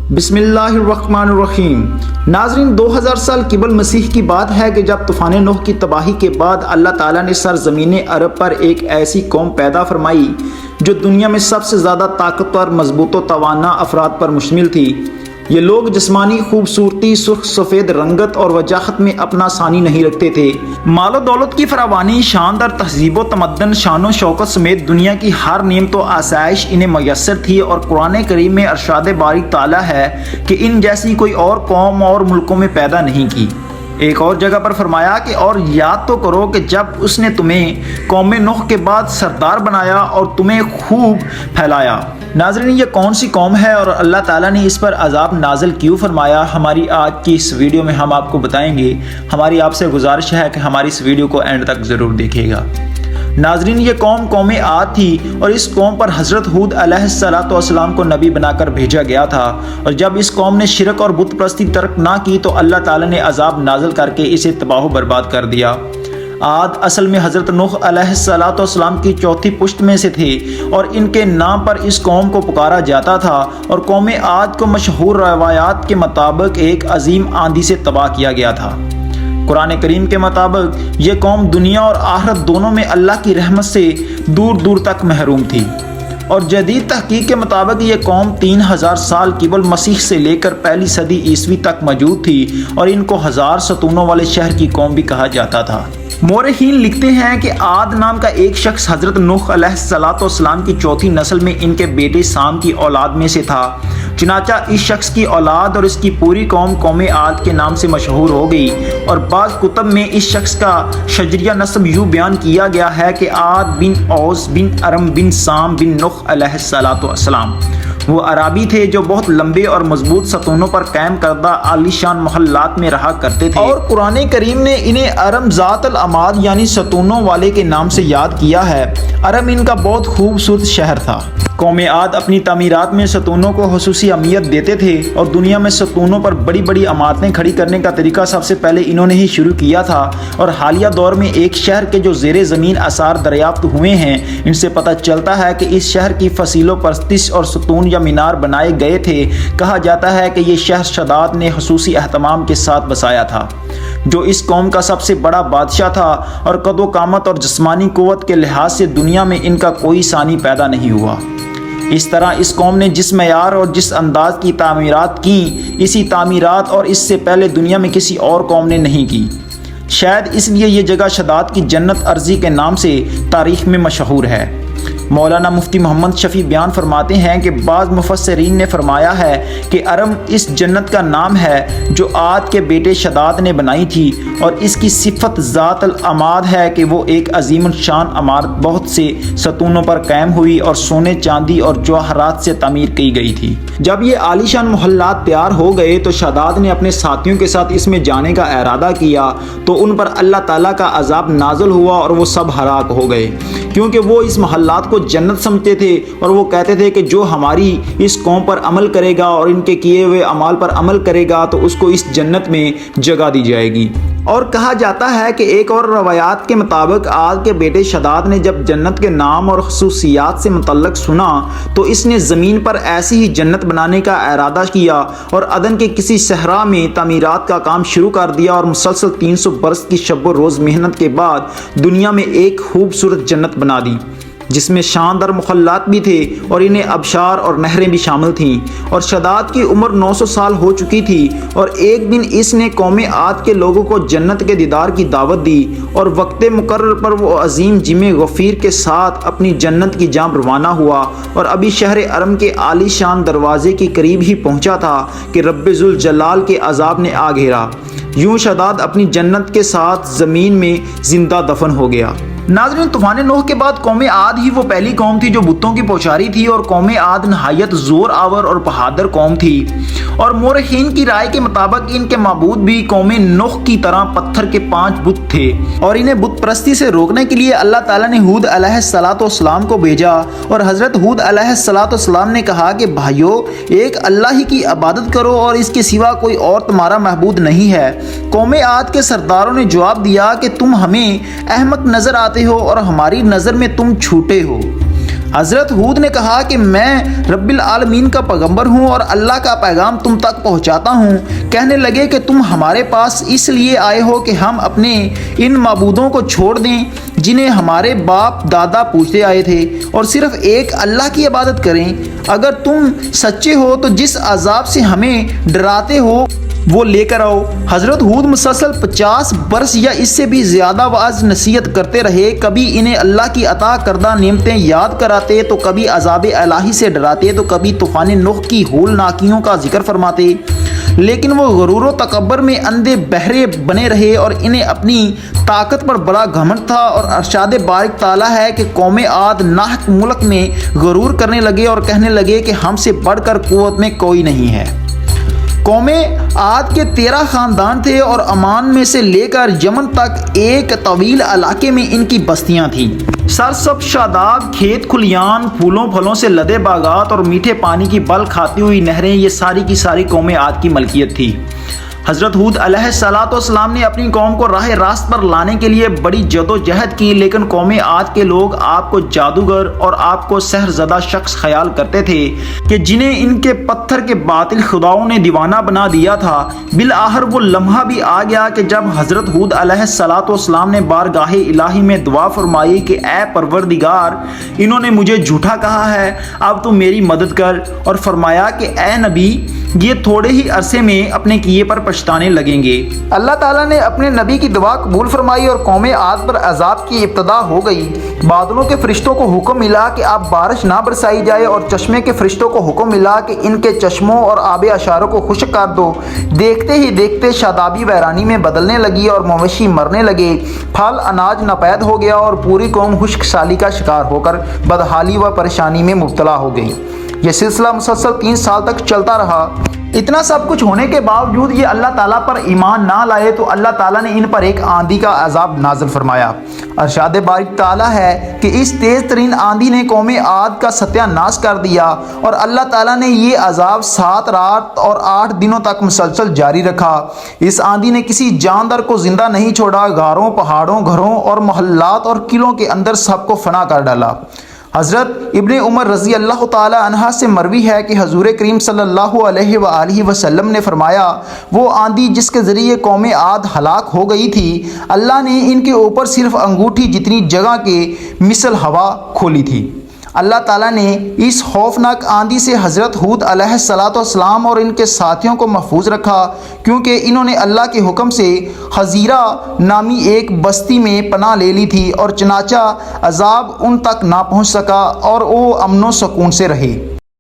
بسم اللہ الرحمن الرحیم۔ ناظرین، 2000 سال قبل مسیح کی بات ہے کہ جب طوفان نوح کی تباہی کے بعد اللہ تعالیٰ نے سرزمین عرب پر ایک ایسی قوم پیدا فرمائی جو دنیا میں سب سے زیادہ طاقتور، مضبوط و توانا افراد پر مشتمل تھی۔ یہ لوگ جسمانی خوبصورتی، سرخ سفید رنگت اور وجاہت میں اپنا ثانی نہیں رکھتے تھے۔ مال و دولت کی فراوانی، شاندار تہذیب و تمدن، شان و شوکت سمیت دنیا کی ہر نعمت و آسائش انہیں میسر تھی، اور قرآن کریم میں ارشاد باری تعالیٰ ہے کہ ان جیسی کوئی اور قوم اور ملکوں میں پیدا نہیں کی۔ ایک اور جگہ پر فرمایا کہ اور یاد تو کرو کہ جب اس نے تمہیں قوم نوح کے بعد سردار بنایا اور تمہیں خوب پھیلایا۔ ناظرین، یہ کون سی قوم ہے اور اللہ تعالیٰ نے اس پر عذاب نازل کیوں فرمایا، ہماری آج کی اس ویڈیو میں ہم آپ کو بتائیں گے۔ ہماری آپ سے گزارش ہے کہ ہماری اس ویڈیو کو اینڈ تک ضرور دیکھیے گا۔ ناظرین، یہ قوم عاد تھی، اور اس قوم پر حضرت ہود علیہ السلام کو نبی بنا کر بھیجا گیا تھا، اور جب اس قوم نے شرک اور بت پرستی ترک نہ کی تو اللہ تعالیٰ نے عذاب نازل کر کے اسے تباہ و برباد کر دیا۔ عاد اصل میں حضرت نوح علیہ السلام کی چوتھی پشت میں سے تھے، اور ان کے نام پر اس قوم کو پکارا جاتا تھا، اور قوم عاد کو مشہور روایات کے مطابق ایک عظیم آندھی سے تباہ کیا گیا تھا۔ قرآن کریم کے مطابق یہ قوم دنیا اور آخرت دونوں میں اللہ کی رحمت سے دور دور تک محروم تھی، اور جدید تحقیق کے مطابق یہ قوم 3000 سال قبل مسیح سے لے کر پہلی صدی عیسوی تک موجود تھی، اور ان کو 1000 ستونوں والے شہر کی قوم بھی کہا جاتا تھا۔ مورخین لکھتے ہیں کہ عاد نام کا ایک شخص حضرت نوح علیہ السلام کی چوتھی نسل میں ان کے بیٹے سام کی اولاد میں سے تھا۔ چنانچہ اس شخص کی اولاد اور اس کی پوری قوم عاد کے نام سے مشہور ہو گئی، اور بعض کتب میں اس شخص کا شجریہ نسب یوں بیان کیا گیا ہے کہ عاد بن اوس بن ارم بن سام بن نوح علیہ السلام۔ وہ عربی تھے جو بہت لمبے اور مضبوط ستونوں پر قائم کردہ عالی شان محلات میں رہا کرتے تھے، اور قرآن کریم نے انہیں ارم ذات العماد یعنی ستونوں والے کے نام سے یاد کیا ہے۔ ارم ان کا بہت خوبصورت شہر تھا۔ قوم عاد اپنی تعمیرات میں ستونوں کو خصوصی اہمیت دیتے تھے، اور دنیا میں ستونوں پر بڑی بڑی عمارتیں کھڑی کرنے کا طریقہ سب سے پہلے انہوں نے ہی شروع کیا تھا، اور حالیہ دور میں ایک شہر کے جو زیر زمین آثار دریافت ہوئے ہیں ان سے پتہ چلتا ہے کہ اس شہر کی فصیل و پرستش اور ستون یا مینار بنائے گئے تھے۔ کہا جاتا ہے کہ یہ شہر شداد نے خصوصی اہتمام کے ساتھ بسایا تھا، جو اس قوم کا سب سے بڑا بادشاہ تھا، اور قد و قامت اور جسمانی قوت کے لحاظ سے دنیا میں ان کا کوئی ثانی پیدا نہیں ہوا۔ اس طرح اس قوم نے جس معیار اور جس انداز کی تعمیرات کیں، اسی تعمیرات اور اس سے پہلے دنیا میں کسی اور قوم نے نہیں کی۔ شاید اس لیے یہ جگہ شداد کی جنت ارضی کے نام سے تاریخ میں مشہور ہے۔ مولانا مفتی محمد شفیع بیان فرماتے ہیں کہ بعض مفسرین نے فرمایا ہے کہ ارم اس جنت کا نام ہے جو عاد کے بیٹے شداد نے بنائی تھی، اور اس کی صفت ذات العماد ہے کہ وہ ایک عظیم الشان عمارت بہت سے ستونوں پر قائم ہوئی اور سونے، چاندی اور جواہرات سے تعمیر کی گئی تھی۔ جب یہ عالیشان محلات تیار ہو گئے تو شداد نے اپنے ساتھیوں کے ساتھ اس میں جانے کا ارادہ کیا، تو ان پر اللہ تعالیٰ کا عذاب نازل ہوا اور وہ سب ہلاک ہو گئے، کیونکہ وہ اس محلات کو جنت سمجھتے تھے، اور وہ کہتے تھے کہ جو ہماری اس قوم پر عمل کرے گا اور ان کے کیے ہوئے اعمال پر عمل کرے گا تو اس کو اس جنت میں جگہ دی جائے گی۔ اور کہا جاتا ہے کہ ایک اور روایات کے مطابق عاد کے بیٹے شداد نے جب جنت کے نام اور خصوصیات سے متعلق سنا تو اس نے زمین پر ایسی ہی جنت بنانے کا ارادہ کیا، اور عدن کے کسی صحرا میں تعمیرات کا کام شروع کر دیا، اور مسلسل 300 برس کی شب و روز محنت کے بعد دنیا میں ایک خوبصورت جنت بنا دی، جس میں شاندار مخلات بھی تھے، اور انہیں ابشار اور نہریں بھی شامل تھیں۔ اور شداد کی عمر 900 سال ہو چکی تھی، اور ایک دن اس نے قوم عاد کے لوگوں کو جنت کے دیدار کی دعوت دی، اور وقت مقرر پر وہ عظیم جم غفیر کے ساتھ اپنی جنت کی جانب روانہ ہوا، اور ابھی شہر ارم کے عالی شان دروازے کے قریب ہی پہنچا تھا کہ رب ذوالجلال کے عذاب نے آ گھیرا۔ یوں شداد اپنی جنت کے ساتھ زمین میں زندہ دفن ہو گیا۔ ناظرین، طوفان نوح کے بعد قوم عاد ہی وہ پہلی قوم تھی جو بتوں کی پوچھاری تھی، اور قوم عاد نہایت زور آور اور بہادر قوم تھی، اور مورخین کی رائے کے مطابق ان کے معبود بھی قوم نوح کی طرح پتھر کے 5 بت تھے، اور انہیں بت پرستی سے روکنے کے لیے اللہ تعالیٰ نے ہود علیہ السلام کو بھیجا، اور حضرت ہود علیہ السلام نے کہا کہ بھائیو، ایک اللہ ہی کی عبادت کرو اور اس کے سوا کوئی اور تمہارا معبود نہیں ہے۔ قوم عاد کے سرداروں نے جواب دیا کہ تم ہمیں احمق نظر آتے ہو اور ہماری نظر میں تم چھوٹے ہو۔ حضرت ہود نے کہا کہ میں رب العالمین کا پیغمبر ہوں اور اللہ کا پیغام تم تک پہنچاتا ہوں۔ کہنے لگے کہ تم ہمارے پاس اس لیے آئے ہو کہ ہم اپنے ان معبودوں کو چھوڑ دیں جنہیں ہمارے باپ دادا پوجتے آئے تھے اور صرف ایک اللہ کی عبادت کریں۔ اگر تم سچے ہو تو جس عذاب سے ہمیں ڈراتے ہو وہ لے کر آؤ۔ حضرت ہود مسلسل 50 برس یا اس سے بھی زیادہ واعظ نصیحت کرتے رہے، کبھی انہیں اللہ کی عطا کردہ نعمتیں یاد کراتے تو کبھی عذاب الہی سے ڈراتے تو کبھی طوفان نوح کی ہولناکیوں کا ذکر فرماتے، لیکن وہ غرور و تکبر میں اندھے بہرے بنے رہے اور انہیں اپنی طاقت پر بڑا گھمنڈ تھا۔ اور ارشاد بارک تعالیٰ ہے کہ قوم عاد ناحق ملک میں غرور کرنے لگے اور کہنے لگے کہ ہم سے بڑھ کر قوت میں کوئی نہیں ہے۔ قوم عاد کے 13 خاندان تھے اور عمان میں سے لے کر یمن تک ایک طویل علاقے میں ان کی بستیاں تھیں۔ سرسبز شاداب کھیت کھلیان، پھولوں پھلوں سے لدے باغات اور میٹھے پانی کی بل کھاتی ہوئی نہریں، یہ ساری کی ساری قوم عاد کی ملکیت تھی۔ حضرت ہود علیہ السلام نے اپنی قوم کو راہ راست پر لانے کے لیے بڑی جدوجہد کی، لیکن قوم عاد کے لوگ آپ کو جادوگر اور آپ کو سحر زدہ شخص خیال کرتے تھے کہ جنہیں ان کے پتھر کے باطل خداؤں نے دیوانہ بنا دیا تھا۔ بالآخر وہ لمحہ بھی آ گیا کہ جب حضرت ہود علیہ السلام نے بارگاہ الہی میں دعا فرمائی کہ اے پروردگار، انہوں نے مجھے جھوٹا کہا ہے، اب تو میری مدد کر، اور فرمایا کہ اے نبی، یہ تھوڑے ہی عرصے میں اپنے کیے پر پچھتانے لگیں گے۔ اللہ تعالیٰ نے اپنے نبی کی دعا قبول فرمائی اور قوم عاد پر عذاب کی ابتدا ہو گئی۔ بادلوں کے فرشتوں کو حکم ملا کہ اب بارش نہ برسائی جائے اور چشمے کے فرشتوں کو حکم ملا کہ ان کے چشموں اور آب اشاروں کو خشک کر دو۔ دیکھتے ہی دیکھتے شادابی ویرانی میں بدلنے لگی اور مویشی مرنے لگے، پھل اناج ناپید ہو گیا اور پوری قوم خشک سالی کا شکار ہو کر بدحالی و پریشانی میں مبتلا ہو گئی۔ یہ سلسلہ مسلسل 3 سال تک چلتا رہا۔ اتنا سب کچھ ہونے کے باوجود یہ اللہ تعالیٰ پر ایمان نہ لائے تو اللہ تعالیٰ نے ان پر ایک آندھی کا عذاب نازل فرمایا۔ ارشاد بارک تعالیٰ ہے کہ اس تیز ترین آندھی نے قوم عاد کا ستیہ ناش کر دیا اور اللہ تعالیٰ نے یہ عذاب 7 رات اور 8 دنوں تک مسلسل جاری رکھا۔ اس آندھی نے کسی جاندار کو زندہ نہیں چھوڑا، غاروں، پہاڑوں، گھروں اور محلات اور قلعوں کے اندر سب کو فنا کر ڈالا۔ حضرت ابن عمر رضی اللہ تعالی عنہ سے مروی ہے کہ حضور کریم صلی اللہ علیہ وآلہ وسلم نے فرمایا، وہ آندھی جس کے ذریعے قوم عاد ہلاک ہو گئی تھی، اللہ نے ان کے اوپر صرف انگوٹھی جتنی جگہ کے مثل ہوا کھولی تھی۔ اللہ تعالیٰ نے اس خوفناک آندھی سے حضرت ہود علیہ السلام اور ان کے ساتھیوں کو محفوظ رکھا، کیونکہ انہوں نے اللہ کے حکم سے حزیرہ نامی ایک بستی میں پناہ لے لی تھی اور چنانچہ عذاب ان تک نہ پہنچ سکا اور وہ امن و سکون سے رہے۔